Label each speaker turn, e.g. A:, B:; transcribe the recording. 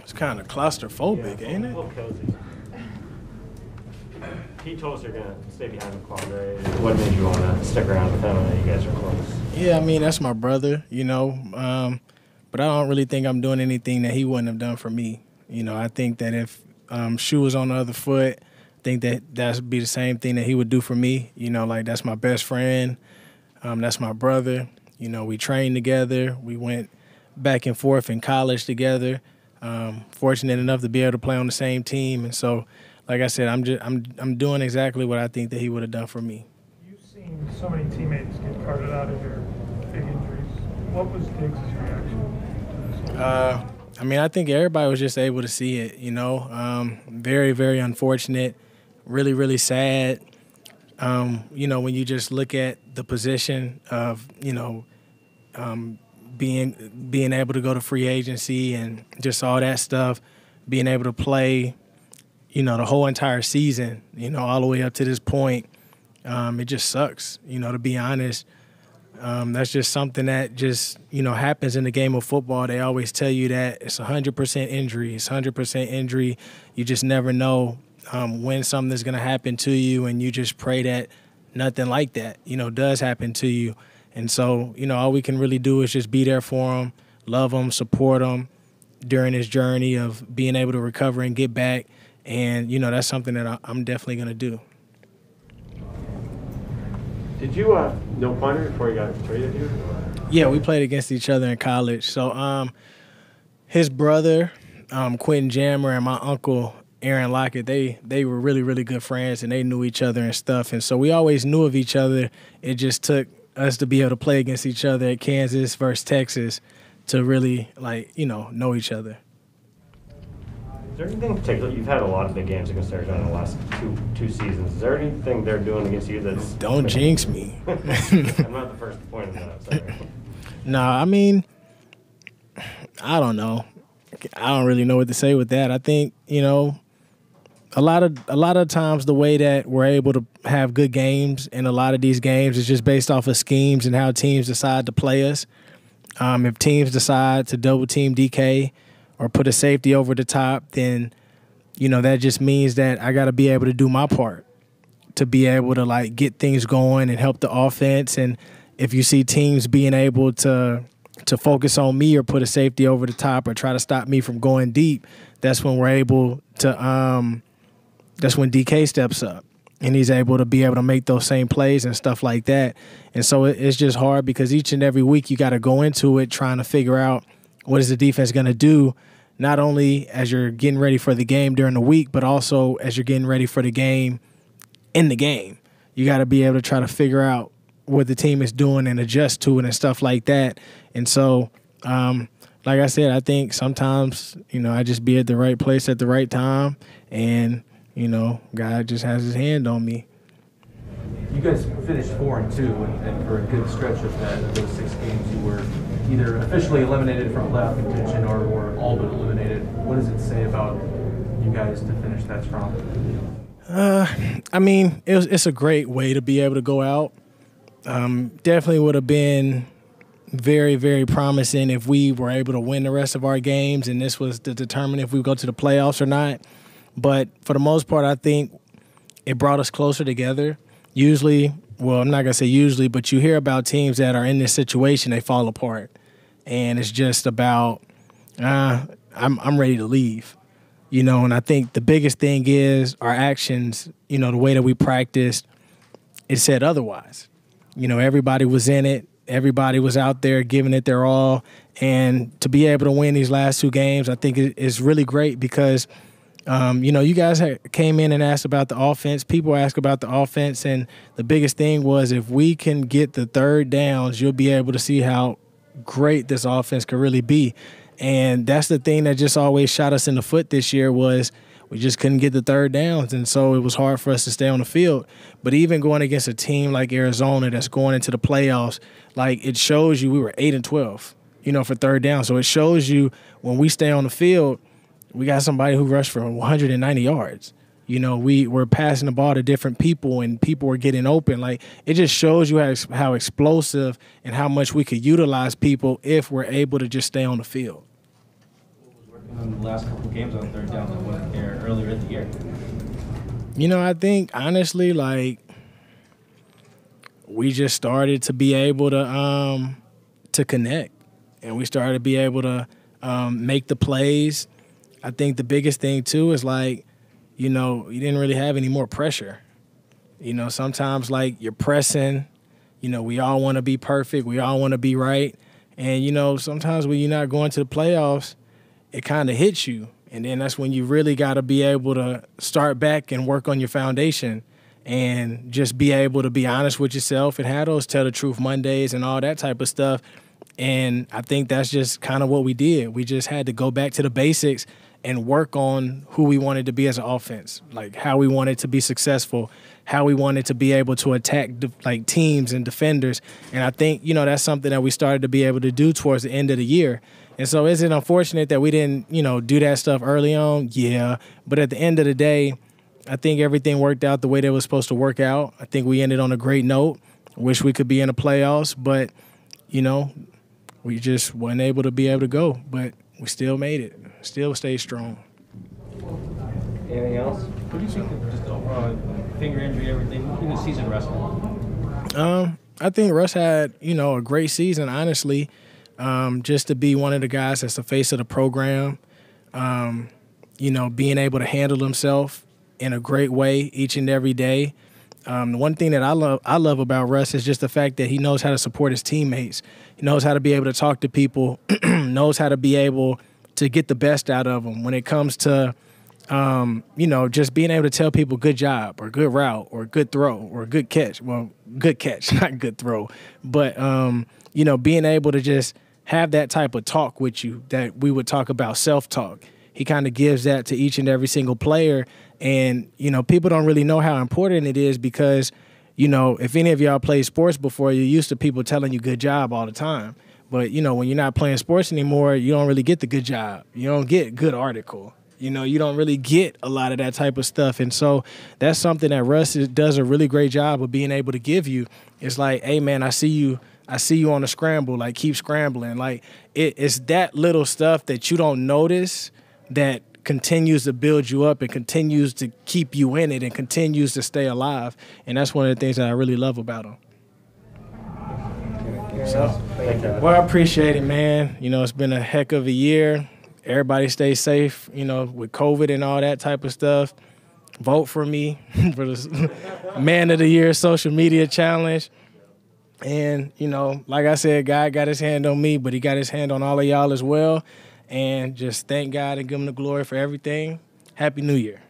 A: It's kind of claustrophobic, ain't it?
B: A little cozy. He told us you're going to stay behind with Quandre. What made you want to stick around with him? I know you guys are close.
A: Yeah, I mean, that's my brother, you know. But I don't really think I'm doing anything that he wouldn't have done for me. You know, I think that if shoe was on the other foot, I think that would be the same thing that he would do for me. You know, like that's my best friend. That's my brother. You know, we trained together. We went back and forth in college together. Fortunate enough to be able to play on the same team. And so, like I said, I'm doing exactly what I think that he would have done for me.
C: You've seen so many teammates get carted out of here, big injuries. What was Diggs' reaction to this?
A: I mean, I think everybody was just able to see it, you know. Very, very unfortunate, really, really sad. You know, when you just look at the position of, you know, being able to go to free agency and just all that stuff, being able to play, you know, the whole entire season, you know, all the way up to this point, it just sucks, you know, to be honest. That's just something that just, you know, happens in the game of football. They always tell you that it's 100% injury. It's 100% injury. You just never know when something is going to happen to you, and you just pray that nothing like that, you know, does happen to you. And so, you know, all we can really do is just be there for him, love him, support him during his journey of being able to recover and get back. And, you know, that's something that I'm definitely going to do.
B: Did you know Quandre before he got traded here?
A: Yeah, we played against each other in college. So his brother, Quentin Jammer, and my uncle, Aaron Lockett, they were really, really good friends, and they knew each other and stuff. And so we always knew of each other. It just took us to be able to play against each other at Kansas versus Texas to really, like, you know each other.
B: Is there anything in particular? You've had a lot of big games against Arizona in the last two seasons. Is there anything they're doing against you that's...
A: Don't jinx me.
B: I'm not the first to point it out. Sorry.
A: No, I mean, I don't know. I don't really know what to say with that. I think, you know, a lot of times the way that we're able to have good games in a lot of these games is just based off of schemes and how teams decide to play us. If teams decide to double team DK or put a safety over the top, then, you know, that just means that I got to be able to do my part to be able to, like, get things going and help the offense. And if you see teams being able to focus on me or put a safety over the top or try to stop me from going deep, that's when we're able to that's when DK steps up and he's able to be able to make those same plays and stuff like that. And so it's just hard because each and every week you got to go into it trying to figure out what is the defense going to do, not only as you're getting ready for the game during the week, but also as you're getting ready for the game in the game. You got to be able to try to figure out what the team is doing and adjust to it and stuff like that. And so, like I said, I think sometimes, you know, I just be at the right place at the right time, and, you know, God just has his hand on me.
D: You guys finished 4-2, and for a good stretch of those 6 games, you were either officially eliminated from playoff contention or all but eliminated. What does it say about you guys to finish that strong?
A: I mean, it's a great way to be able to go out. Definitely would have been very, very promising if we were able to win the rest of our games, and this was to determine if we go to the playoffs or not. But for the most part, I think it brought us closer together. Usually, well, I'm not going to say usually, but you hear about teams that are in this situation, they fall apart. And it's just about, I'm ready to leave. You know, and I think the biggest thing is our actions, you know, the way that we practiced, it said otherwise. You know, everybody was in it. Everybody was out there giving it their all. And to be able to win these last 2 games, I think is really great because, you know, you guys came in and asked about the offense. People ask about the offense. And the biggest thing was if we can get the 3rd downs, you'll be able to see how great this offense could really be. And that's the thing that just always shot us in the foot this year was we just couldn't get the 3rd downs, and so it was hard for us to stay on the field. But even going against a team like Arizona that's going into the playoffs, like it shows you we were 8-12, you know, for 3rd down. So it shows you when we stay on the field, we got somebody who rushed for 190 yards. You know, we're passing the ball to different people, and people were getting open. Like, it just shows you how explosive and how much we could utilize people if we're able to just stay on the field.
D: What was working on
E: the last couple of games on third down that wasn't there earlier in the year?
A: You know, I think honestly, like, we just started to be able to connect, and we started to be able to make the plays. I think the biggest thing too is, like, you know, you didn't really have any more pressure. You know, sometimes, like, you're pressing. You know, we all want to be perfect. We all want to be right. And, you know, sometimes when you're not going to the playoffs, it kind of hits you. And then that's when you really got to be able to start back and work on your foundation and just be able to be honest with yourself and have those Tell the Truth Mondays and all that type of stuff. And I think that's just kind of what we did. We just had to go back to the basics and work on who we wanted to be as an offense, like how we wanted to be successful, how we wanted to be able to attack like teams and defenders. And I think, you know, that's something that we started to be able to do towards the end of the year. And so is it unfortunate that we didn't, you know, do that stuff early on? Yeah. But at the end of the day, I think everything worked out the way that it was supposed to work out. I think we ended on a great note. Wish we could be in the playoffs, but, you know, we just weren't able to be able to go. But we still made it. Still stayed strong.
B: Anything else?
E: What do you think of just overall finger injury, everything? What did the season Russ had?
A: I think Russ had, you know, a great season, honestly. Just to be one of the guys that's the face of the program, you know, being able to handle himself in a great way each and every day. The one thing that I love about Russ is just the fact that he knows how to support his teammates. He knows how to be able to talk to people, knows how to be able to get the best out of them when it comes to, you know, just being able to tell people good job or good route or good throw or good catch. Well, good catch, not good throw. But, you know, being able to just have that type of talk with you that we would talk about self-talk. He kind of gives that to each and every single player. And, you know, people don't really know how important it is because, you know, if any of y'all played sports before, you're used to people telling you good job all the time. But, you know, when you're not playing sports anymore, you don't really get the good job. You don't get good article. You know, you don't really get a lot of that type of stuff. And so that's something that Russ does a really great job of being able to give you. It's like, hey, man, I see you on a scramble. Like, keep scrambling. Like, it's that little stuff that you don't notice that continues to build you up and continues to keep you in it and continues to stay alive. And that's one of the things that I really love about him. So, well, I appreciate it, man. You know, it's been a heck of a year. Everybody stay safe, you know, with COVID and all that type of stuff. Vote for me for the Man of the Year social media challenge. And, you know, like I said, God got his hand on me, but he got his hand on all of y'all as well. And just thank God and give him the glory for everything. Happy New Year.